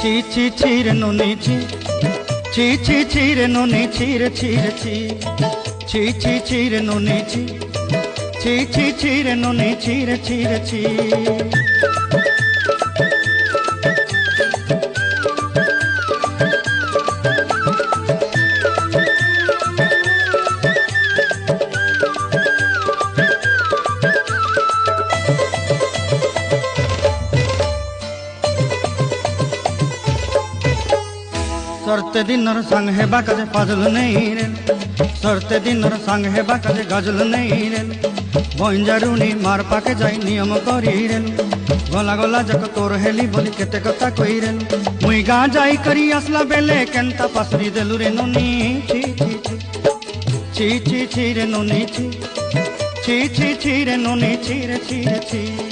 ছি ছি ছি রে নুনি ছি, ছি ছি ছি রে নুনি ছি রে ছি রে ছি, ছি ছি ছি রে নুনি ছি, ছি ছি ছি রে নুনি ছি রে ছি রে ছি। सरते दिनर संग हेबा काजे पाजल नहीं रे, सरते दिनर संग हेबा काजे गजल नहीं रे। बंजारुनी मार पाके जाई नियम करी रे, गला गला जक तोर हेली बोली केते कथा कई रे। मुई गा जाई करी असला बेले केंता पासरी देलु रे नुनी छी छी छी, छी छी छी रे नुनी छी, छी छी छी रे नुनी छी रे छी रे छी।